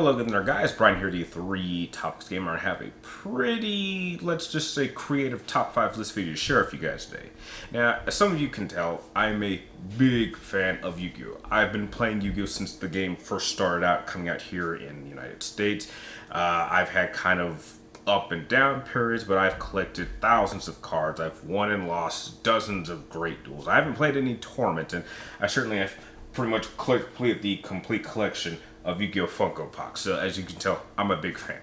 Hello there guys, Brian here, the 3 Topics Gamer. I have a pretty, let's just say, creative top 5 list video to share with you guys today. Now, as some of you can tell, I'm a big fan of Yugioh. I've been playing Yugioh since the game first started out, coming out here in the United States. I've had kind of up and down periods, but I've collected thousands of cards. I've won and lost dozens of great duels. I haven't played any tournaments, and I certainly have pretty much completed the complete collection of Yu-Gi-Oh! Funko Pops. So as you can tell, I'm a big fan.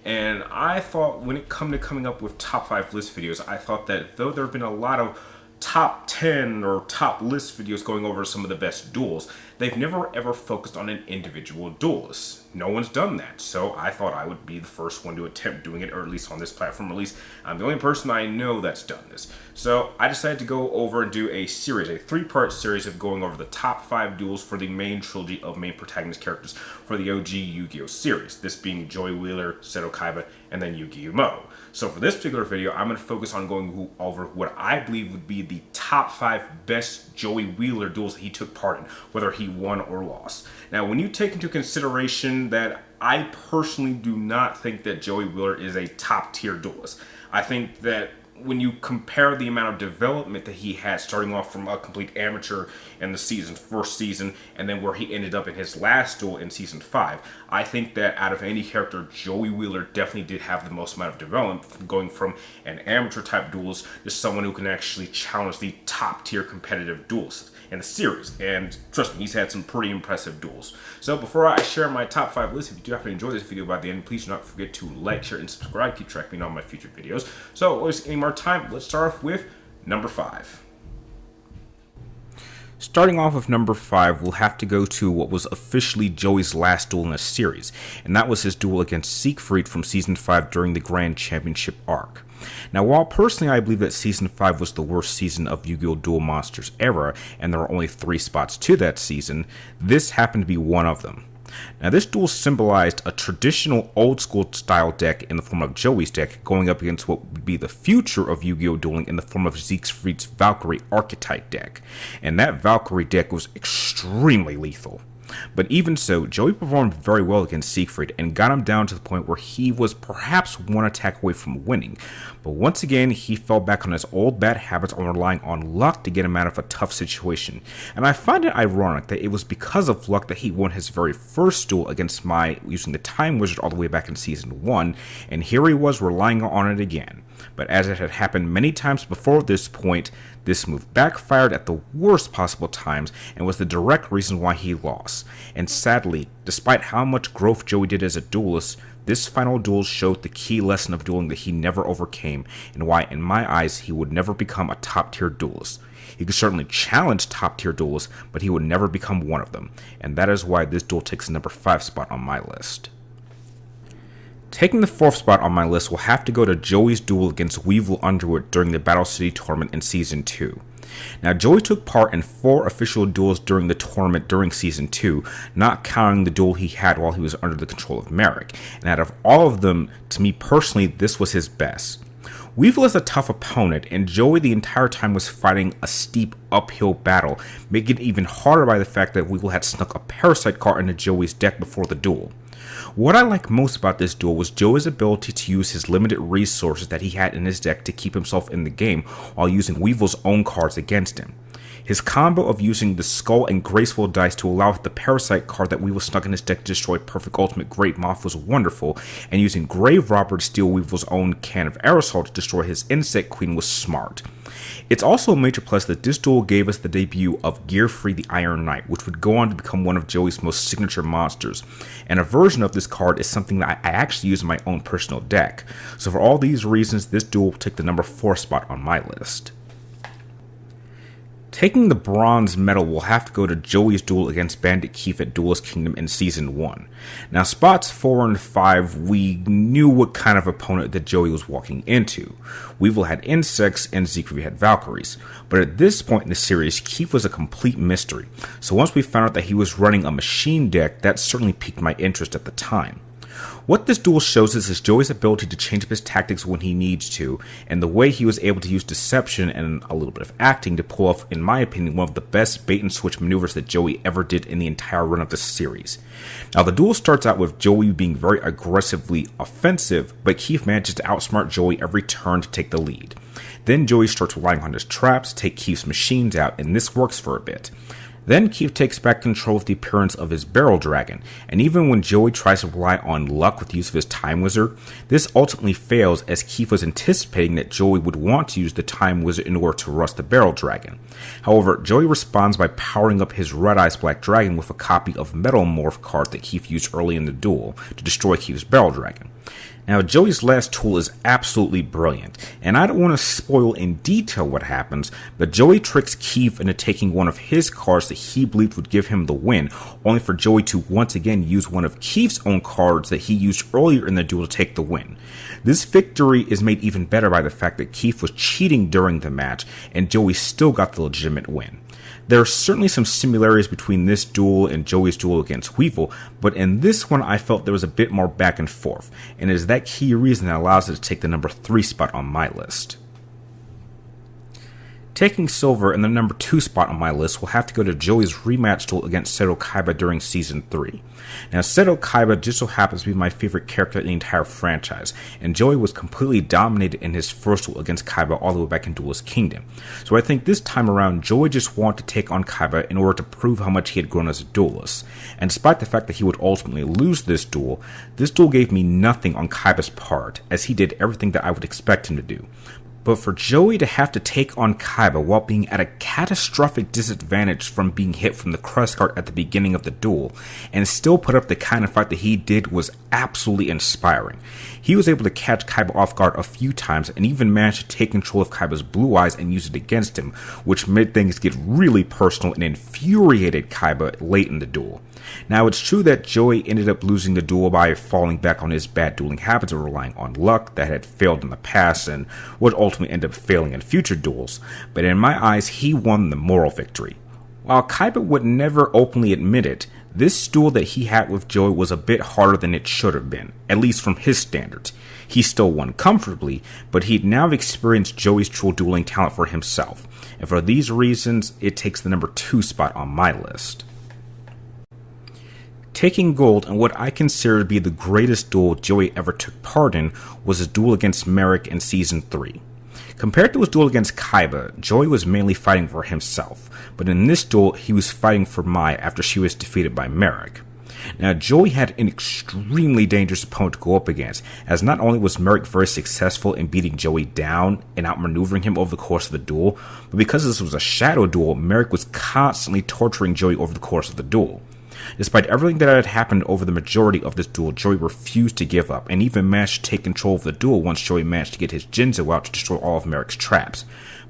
And I thought when it come to coming up with top 5 list videos, I thought that though there have been a lot of top 10 or top list videos going over some of the best duels, they've never ever focused on an individual duelist. No one's done that, so I thought I would be the first one to attempt doing it, or at least on this platform. At least I'm the only person I know that's done this. So I decided to go over and do a series, a 3-part series of going over the top 5 duels for the main trilogy of main protagonist characters for the OG Yu-Gi-Oh! Series. This being Joey Wheeler, Seto Kaiba, and then Yugioh. So for this particular video, I'm going to focus on going over what I believe would be the top 5 best Joey Wheeler duels that he took part in, whether he won or lost. Now, when you take into consideration that I personally do not think that Joey Wheeler is a top tier duelist. I think that when you compare the amount of development that he had starting off from a complete amateur in the first season, and then where he ended up in his last duel in season 5, I think that out of any character, Joey Wheeler definitely did have the most amount of development, going from an amateur type duelist to someone who can actually challenge the top tier competitive duelists in the series. And trust me, he's had some pretty impressive duels. So before I share my top 5 list, if you do happen to enjoy this video by the end, please do not forget to like, share, and subscribe. Keep tracking on my future videos. So wasting any more time, let's start off with number 5. Starting off with number 5, we'll have to go to what was officially Joey's last duel in the series, and that was his duel against Siegfried from Season 5 during the Grand Championship arc. Now, while personally I believe that Season 5 was the worst season of Yu-Gi-Oh! Duel Monsters ever, and there were only 3 spots to that season, this happened to be one of them. Now, this duel symbolized a traditional old-school style deck in the form of Joey's deck going up against what would be the future of Yu-Gi-Oh! Dueling in the form of Siegfried's Valkyrie archetype deck. And that Valkyrie deck was extremely lethal. But even so, Joey performed very well against Siegfried and got him down to the point where he was perhaps one attack away from winning. But once again, he fell back on his old bad habits on relying on luck to get him out of a tough situation. And I find it ironic that it was because of luck that he won his very first duel against Mai using the Time Wizard all the way back in Season 1, and here he was relying on it again. But as it had happened many times before this point, this move backfired at the worst possible times and was the direct reason why he lost. And sadly, despite how much growth Joey did as a duelist, this final duel showed the key lesson of dueling that he never overcame, and why in my eyes he would never become a top tier duelist. He could certainly challenge top tier duelists, but he would never become one of them, and that is why this duel takes the number 5 spot on my list. Taking the 4th spot on my list will have to go to Joey's duel against Weevil Underwood during the Battle City tournament in Season 2. Now, Joey took part in 4 official duels during the tournament during Season 2, not counting the duel he had while he was under the control of Merrick, and out of all of them, to me personally, this was his best. Weevil is a tough opponent, and Joey the entire time was fighting a steep uphill battle, making it even harder by the fact that Weevil had snuck a Parasite card into Joey's deck before the duel. What I like most about this duel was Joey's ability to use his limited resources that he had in his deck to keep himself in the game while using Weevil's own cards against him. His combo of using the Skull and Graceful dice to allow the Parasite card that Weevil snuck in his deck to destroy Perfect Ultimate Great Moth was wonderful, and using Grave Robber to steal Weevil's own can of aerosol to destroy his Insect Queen was smart. It's also a major plus that this duel gave us the debut of Gearfree the Iron Knight, which would go on to become one of Joey's most signature monsters, and a version of this card is something that I actually use in my own personal deck. So for all these reasons, this duel will take the number 4 spot on my list. Taking the bronze medal will have to go to Joey's duel against Bandit Keith at Duelist Kingdom in Season 1. Now, spots 4 and 5, we knew what kind of opponent that Joey was walking into. Weevil had insects and Siegfried had Valkyries. But at this point in the series, Keith was a complete mystery. So once we found out that he was running a machine deck, that certainly piqued my interest at the time. What this duel shows us is Joey's ability to change up his tactics when he needs to, and the way he was able to use deception and a little bit of acting to pull off, in my opinion, one of the best bait and switch maneuvers that Joey ever did in the entire run of the series. Now, the duel starts out with Joey being very aggressively offensive, but Keith manages to outsmart Joey every turn to take the lead. Then Joey starts relying on his traps to take Keith's machines out, and this works for a bit. Then Keith takes back control with the appearance of his Barrel Dragon, and even when Joey tries to rely on luck with the use of his Time Wizard, this ultimately fails as Keith was anticipating that Joey would want to use the Time Wizard in order to rust the Barrel Dragon. However, Joey responds by powering up his Red Eyes Black Dragon with a copy of Metal Morph card that Keith used early in the duel to destroy Keith's Barrel Dragon. Now, Joey's last tool is absolutely brilliant, and I don't want to spoil in detail what happens, but Joey tricks Keith into taking one of his cards that he believed would give him the win, only for Joey to once again use one of Keith's own cards that he used earlier in the duel to take the win. This victory is made even better by the fact that Keith was cheating during the match, and Joey still got the legitimate win. There are certainly some similarities between this duel and Joey's duel against Weevil, but in this one I felt there was a bit more back and forth, and it is that key reason that allows it to take the number 3 spot on my list. Taking silver in the number 2 spot on my list will have to go to Joey's rematch duel against Seto Kaiba during Season 3. Now, Seto Kaiba just so happens to be my favorite character in the entire franchise, and Joey was completely dominated in his first duel against Kaiba all the way back in Duelist Kingdom. So I think this time around, Joey just wanted to take on Kaiba in order to prove how much he had grown as a duelist. And despite the fact that he would ultimately lose this duel gave me nothing on Kaiba's part, as he did everything that I would expect him to do. But for Joey to have to take on Kaiba while being at a catastrophic disadvantage from being hit from the crest guard at the beginning of the duel, and still put up the kind of fight that he did was absolutely inspiring. He was able to catch Kaiba off guard a few times and even managed to take control of Kaiba's blue eyes and use it against him, which made things get really personal and infuriated Kaiba late in the duel. Now, it's true that Joey ended up losing the duel by falling back on his bad dueling habits of relying on luck that had failed in the past and would ultimately end up failing in future duels, but in my eyes, he won the moral victory. While Kaiba would never openly admit it, this duel that he had with Joey was a bit harder than it should have been, at least from his standards. He still won comfortably, but he'd now experienced Joey's true dueling talent for himself, and for these reasons, it takes the number 2 spot on my list. Taking gold in what I consider to be the greatest duel Joey ever took part in was his duel against Merrick in Season 3. Compared to his duel against Kaiba, Joey was mainly fighting for himself, but in this duel he was fighting for Mai after she was defeated by Merrick. Now, Joey had an extremely dangerous opponent to go up against, as not only was Merrick very successful in beating Joey down and outmaneuvering him over the course of the duel, but because this was a shadow duel, Merrick was constantly torturing Joey over the course of the duel. Despite everything that had happened over the majority of this duel, Joey refused to give up, and even managed to take control of the duel once Joey managed to get his Jinzo out to destroy all of Merrick's traps.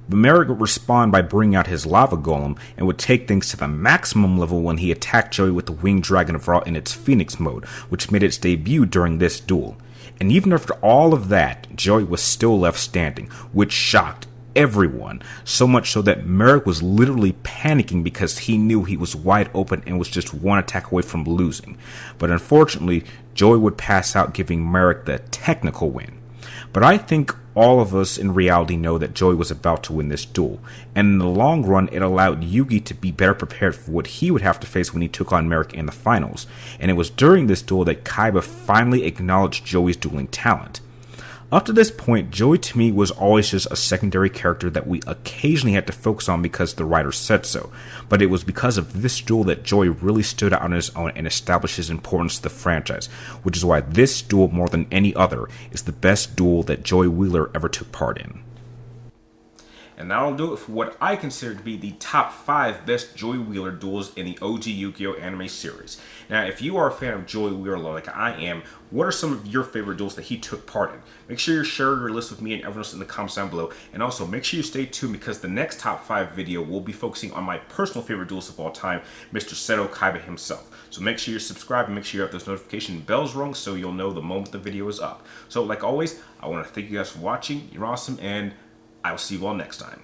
But Merrick would respond by bringing out his Lava Golem, and would take things to the maximum level when he attacked Joey with the Winged Dragon of Ra in its Phoenix mode, which made its debut during this duel. And even after all of that, Joey was still left standing, which shocked everyone, so much so that Merrick was literally panicking because he knew he was wide open and was just one attack away from losing. But unfortunately, Joey would pass out, giving Merrick the technical win. But I think all of us in reality know that Joey was about to win this duel, and in the long run it allowed Yugi to be better prepared for what he would have to face when he took on Merrick in the finals, and it was during this duel that Kaiba finally acknowledged Joey's dueling talent. Up to this point, Joey to me was always just a secondary character that we occasionally had to focus on because the writer said so, but it was because of this duel that Joey really stood out on his own and established his importance to the franchise, which is why this duel, more than any other, is the best duel that Joey Wheeler ever took part in. And that'll do it for what I consider to be the top 5 best Joey Wheeler duels in the OG Yu-Gi-Oh! Anime series. Now, if you are a fan of Joey Wheeler like I am, what are some of your favorite duels that he took part in? Make sure you share your list with me and everyone else in the comments down below. And also, make sure you stay tuned because the next top 5 video will be focusing on my personal favorite duelist of all time, Mr. Seto Kaiba himself. So make sure you're subscribed and make sure you have those notification bells rung so you'll know the moment the video is up. So like always, I want to thank you guys for watching. You're awesome, and I will see you all next time.